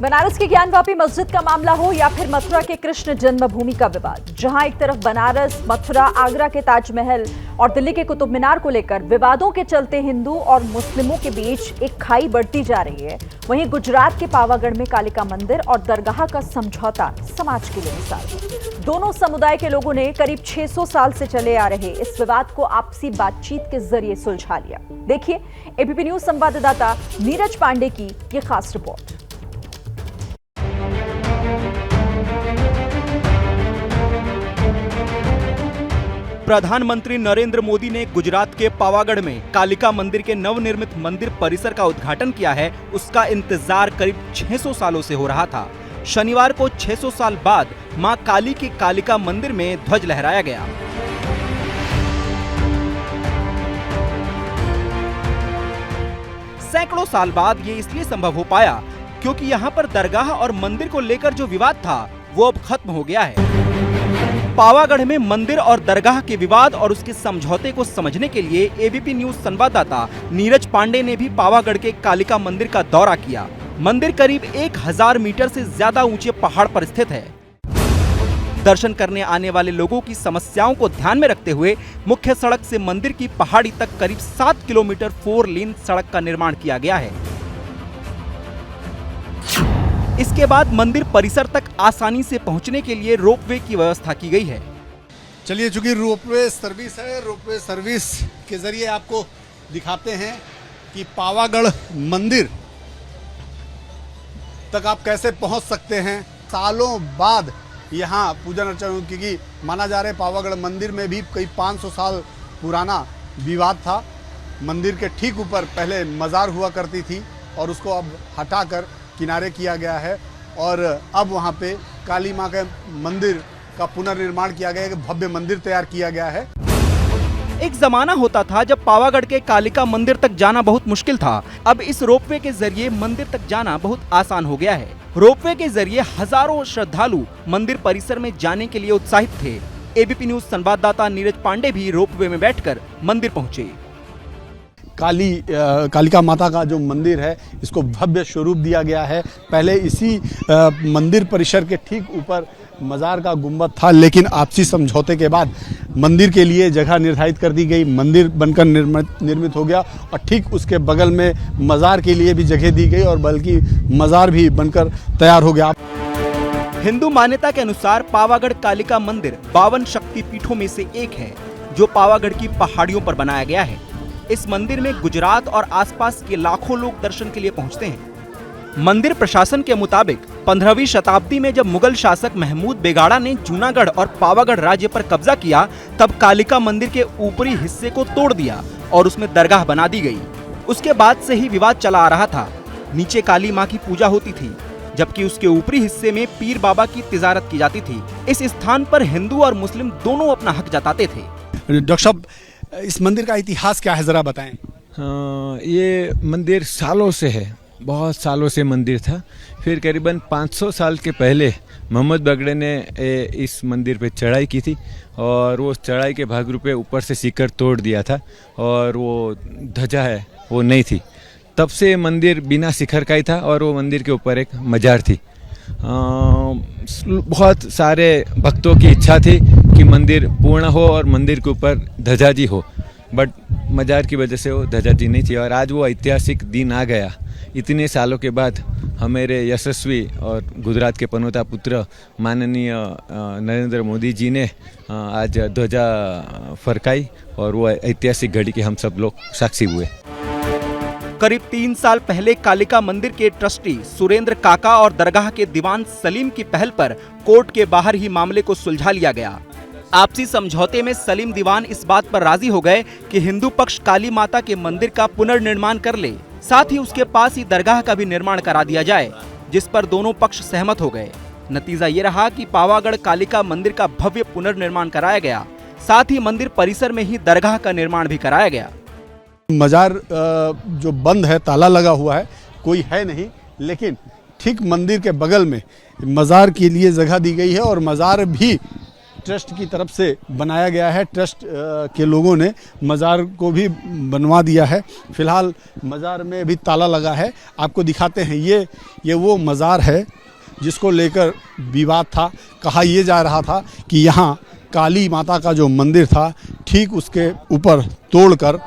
बनारस की ज्ञानवापी मस्जिद का मामला हो या फिर मथुरा के कृष्ण जन्मभूमि का विवाद, जहां एक तरफ बनारस, मथुरा, आगरा के ताजमहल और दिल्ली के कुतुब मीनार को लेकर विवादों के चलते हिंदू और मुस्लिमों के बीच एक खाई बढ़ती जा रही है, वहीं गुजरात के पावागढ़ में कालिका मंदिर और दरगाह का समझौता समाज के लिए मिसाल है। दोनों समुदाय के लोगों ने करीब 600 साल से चले आ रहे इस विवाद को आपसी बातचीत के जरिए सुलझा लिया। देखिए एबीपी न्यूज संवाददाता नीरज पांडे की ये खास रिपोर्ट। प्रधानमंत्री नरेंद्र मोदी ने गुजरात के पावागढ़ में कालिका मंदिर के नवनिर्मित मंदिर परिसर का उद्घाटन किया है। उसका इंतजार करीब 600 सालों से हो रहा था। शनिवार को 600 साल बाद मां काली के कालिका मंदिर में ध्वज लहराया गया। सैकड़ों साल बाद ये इसलिए संभव हो पाया क्योंकि यहाँ पर दरगाह और मंदिर को लेकर जो विवाद था वो अब खत्म हो गया है। पावागढ़ में मंदिर और दरगाह के विवाद और उसके समझौते को समझने के लिए एबीपी न्यूज संवाददाता नीरज पांडे ने भी पावागढ़ के कालिका मंदिर का दौरा किया। मंदिर करीब 1000 मीटर से ज्यादा ऊंचे पहाड़ पर स्थित है। दर्शन करने आने वाले लोगों की समस्याओं को ध्यान में रखते हुए मुख्य सड़क से मंदिर की पहाड़ी तक करीब 7 किलोमीटर 4 लेन सड़क का निर्माण किया गया है। इसके बाद मंदिर परिसर तक आसानी से पहुंचने के लिए रोपवे की व्यवस्था की गई है। चलिए, चूंकि रोपवे सर्विस है, रोपवे सर्विस के जरिए आपको दिखाते हैं कि पावागढ़ मंदिर तक आप कैसे पहुंच सकते हैं। सालों बाद यहाँ पूजन अर्चन, क्योंकि माना जा रहा है पावागढ़ मंदिर में भी कई 500 साल पुराना विवाद था। मंदिर के ठीक ऊपर पहले मजार हुआ करती थी और उसको अब हटाकर किनारे किया गया है और अब वहाँ पे काली माँ के मंदिर का पुनर्निर्माण किया गया है, भव्य मंदिर तैयार किया गया है। एक जमाना होता था जब पावागढ़ के कालिका मंदिर तक जाना बहुत मुश्किल था। अब इस रोपवे के जरिए मंदिर तक जाना बहुत आसान हो गया है। रोपवे के जरिए हजारों श्रद्धालु मंदिर परिसर में जाने के लिए उत्साहित थे। एबीपी न्यूज संवाददाता नीरज पांडे भी रोपवे में बैठकर मंदिर पहुंचे। कालिका माता का जो मंदिर है इसको भव्य स्वरूप दिया गया है। पहले इसी मंदिर परिसर के ठीक ऊपर मजार का गुंबद था, लेकिन आपसी समझौते के बाद मंदिर के लिए जगह निर्धारित कर दी गई। मंदिर बनकर निर्मित हो गया और ठीक उसके बगल में मजार के लिए भी जगह दी गई और बल्कि मजार भी बनकर तैयार हो गया। हिंदू मान्यता के अनुसार पावागढ़ कालिका मंदिर 52 शक्तिपीठों में से एक है जो पावागढ़ की पहाड़ियों पर बनाया गया है। इस मंदिर में गुजरात और आसपास के लाखों लोग दर्शन के लिए पहुंचते हैं। मंदिर प्रशासन के मुताबिक 15वीं शताब्दी में जब मुगल शासक महमूद बेगाड़ा ने जूनागढ़ और पावागढ़ राज्य पर कब्जा किया, तब कालिका मंदिर के ऊपरी हिस्से को तोड़ दिया और उसमें दरगाह बना दी गई। उसके बाद से ही विवाद चला आ रहा था। नीचे काली माँ की पूजा होती थी, जबकि उसके ऊपरी हिस्से में पीर बाबा की तिजारत की जाती थी। इस स्थान पर हिंदू और मुस्लिम दोनों अपना हक जताते थे। डॉक्टर साहब, इस मंदिर का इतिहास क्या है, जरा बताएं। ये मंदिर सालों से है, बहुत सालों से मंदिर था। फिर करीबन 500 साल के पहले मोहम्मद बगड़े ने इस मंदिर पे चढ़ाई की थी और वो चढ़ाई के भाग रूपे ऊपर से शिखर तोड़ दिया था और वो ध्वजा है वो नहीं थी। तब से मंदिर बिना शिखर का ही था और वो मंदिर के ऊपर एक मजार थी। बहुत सारे भक्तों की इच्छा थी कि मंदिर पूर्ण हो और मंदिर के ऊपर ध्वजाजी हो, बट मजार की वजह से वो ध्वजाजी नहीं थी। और आज वो ऐतिहासिक दिन आ गया। इतने सालों के बाद हमारे यशस्वी और गुजरात के पनोता पुत्र माननीय नरेंद्र मोदी जी ने आज ध्वजा फरकाई और वो ऐतिहासिक घड़ी के हम सब लोग साक्षी हुए। करीब 3 साल पहले कालिका मंदिर के ट्रस्टी सुरेंद्र काका और दरगाह के दीवान सलीम की पहल पर कोर्ट के बाहर ही मामले को सुलझा लिया गया। आपसी समझौते में सलीम दीवान इस बात पर राजी हो गए कि हिंदू पक्ष काली माता के मंदिर का पुनर्निर्माण कर ले, साथ ही उसके पास ही दरगाह का भी निर्माण करा दिया जाए, जिस पर दोनों पक्ष सहमत हो गए। नतीजा ये रहा कि पावागढ़ कालिका मंदिर का भव्य पुनर्निर्माण कराया गया, साथ ही मंदिर परिसर में ही दरगाह का निर्माण भी कराया गया। मजार जो बंद है, ताला लगा हुआ है, कोई है नहीं, लेकिन ठीक मंदिर के बगल में मजार के लिए जगह दी गई है और मजार भी ट्रस्ट की तरफ से बनाया गया है। ट्रस्ट के लोगों ने मज़ार को भी बनवा दिया है। फिलहाल मज़ार में भी ताला लगा है। आपको दिखाते हैं, ये वो मज़ार है जिसको लेकर विवाद था। कहा यह जा रहा था कि यहाँ काली माता का जो मंदिर था, ठीक उसके ऊपर तोड़कर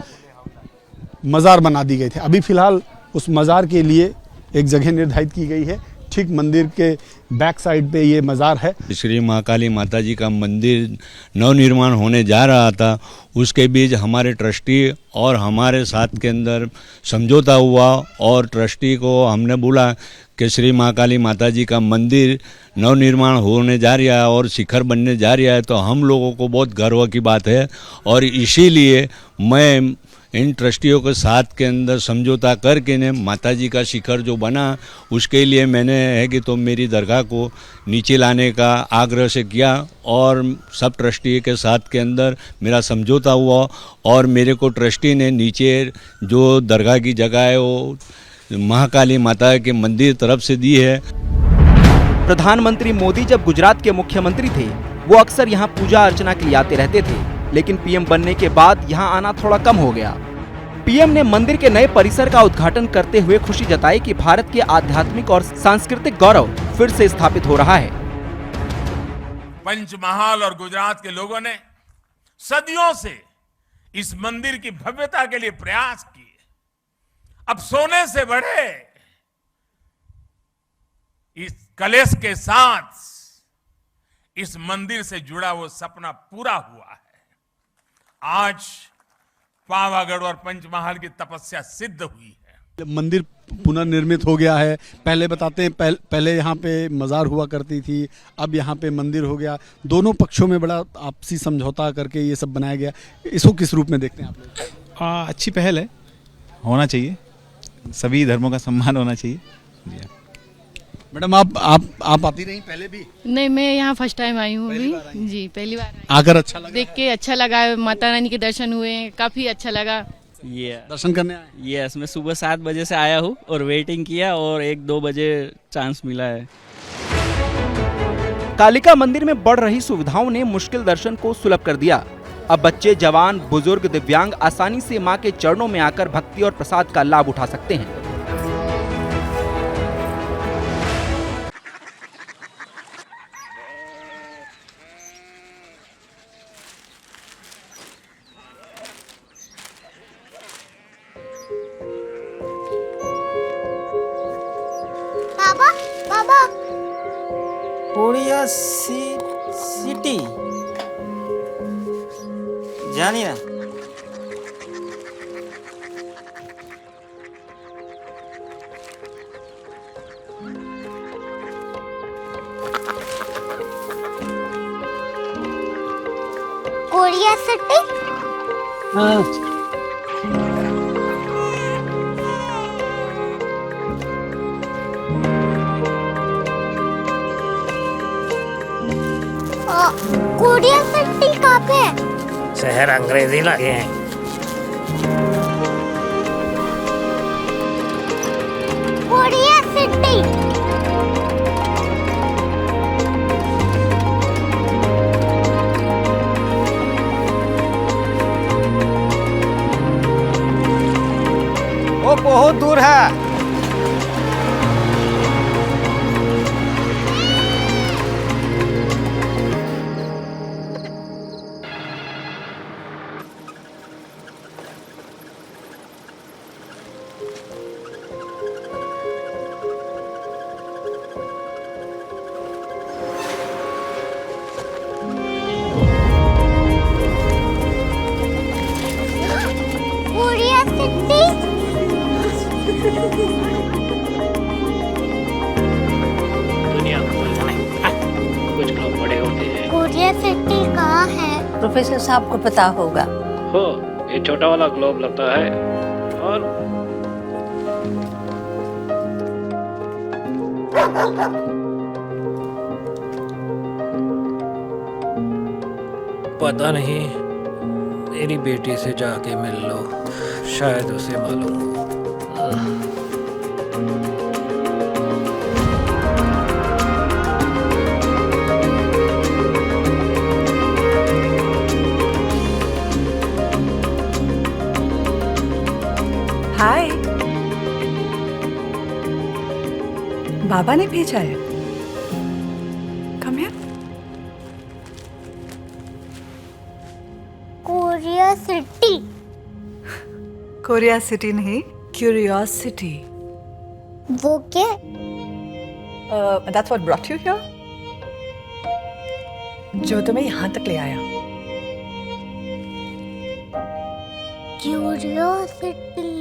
मज़ार बना दी गई थी। अभी फ़िलहाल उस मज़ार के लिए एक जगह निर्धारित की गई है। ठीक मंदिर के बैक साइड पे ये मज़ार है। श्री महाकाली माता जी का मंदिर नवनिर्माण होने जा रहा था, उसके बीच हमारे ट्रस्टी और हमारे साथ के अंदर समझौता हुआ और ट्रस्टी को हमने बोला कि श्री महाकाली माता जी का मंदिर नवनिर्माण होने जा रहा है और शिखर बनने जा रहा है, तो हम लोगों को बहुत गर्व की बात है। और इसीलिए मैं इन ट्रस्टियों के साथ के अंदर समझौता करके ने माता जी का शिखर जो बना, उसके लिए मैंने है कि तो मेरी दरगाह को नीचे लाने का आग्रह से किया और सब ट्रस्टी के साथ के अंदर मेरा समझौता हुआ और मेरे को ट्रस्टी ने नीचे जो दरगाह की जगह है वो महाकाली माता के मंदिर तरफ से दी है। प्रधानमंत्री मोदी जब गुजरात के मुख्यमंत्री थे, वो अक्सर यहाँ पूजा अर्चना के लिए आते रहते थे, लेकिन पीएम बनने के बाद यहाँ आना थोड़ा कम हो गया। पीएम ने मंदिर के नए परिसर का उद्घाटन करते हुए खुशी जताई कि भारत के आध्यात्मिक और सांस्कृतिक गौरव फिर से स्थापित हो रहा है। पंचमहाल और गुजरात के लोगों ने सदियों से इस मंदिर की भव्यता के लिए प्रयास किए। अब सोने से बढ़े इस कलश के साथ इस मंदिर से जुड़ा वो सपना पूरा हुआ है। आज पावागढ़ और पंचमहाल की तपस्या सिद्ध हुई है। मंदिर पुनर्निर्मित हो गया है। पहले बताते हैं, पहले यहाँ पे मज़ार हुआ करती थी, अब यहाँ पे मंदिर हो गया। दोनों पक्षों में बड़ा आपसी समझौता करके ये सब बनाया गया। इसको किस रूप में देखते हैं आप लोग? अच्छी पहल है, होना चाहिए, सभी धर्मों का सम्मान होना चाहिए। मैडम आप आती रही पहले भी? नहीं, मैं यहाँ फर्स्ट टाइम आई हूँ अभी। जी, पहली बार आई। आकर अच्छा लगा? देख के अच्छा लगा, माता रानी के दर्शन हुए, काफी अच्छा लगा। दर्शन करने आए? यस, मैं सुबह 7 बजे से आया हूँ और वेटिंग किया और 1-2 बजे चांस मिला है। कालिका मंदिर में बढ़ रही सुविधाओं ने मुश्किल दर्शन को सुलभ कर दिया। अब बच्चे, जवान, बुजुर्ग, दिव्यांग आसानी से मां के चरणों में आकर भक्ति और प्रसाद का लाभ उठा सकते हैं। बाबा कोरिया सिटी जानी ना? Korea city? हाँ। कोरिया सिटी कहाँ पे है? शहर अंग्रेजी लगे हैं। Korea city. वो बहुत दूर है। दुनिया कुछ लोग बड़े होते हैं। कोरिया सिटी कहाँ है? प्रोफेसर साहब को पता होगा। हो, ये छोटा वाला ग्लोब लगता है और पता नहीं, मेरी बेटी से जाके मिल लो, शायद उसे मालूम हो। बाबा ने भेजा है। Come here. Korea city. Korea city नहीं, क्यूरियोसिटी। वो क्या? That's what brought you here? जो तुम्हें यहाँ तक ले आया। क्यूरियोसिटी।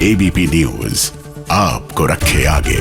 ABP न्यूज आपको रखे आगे।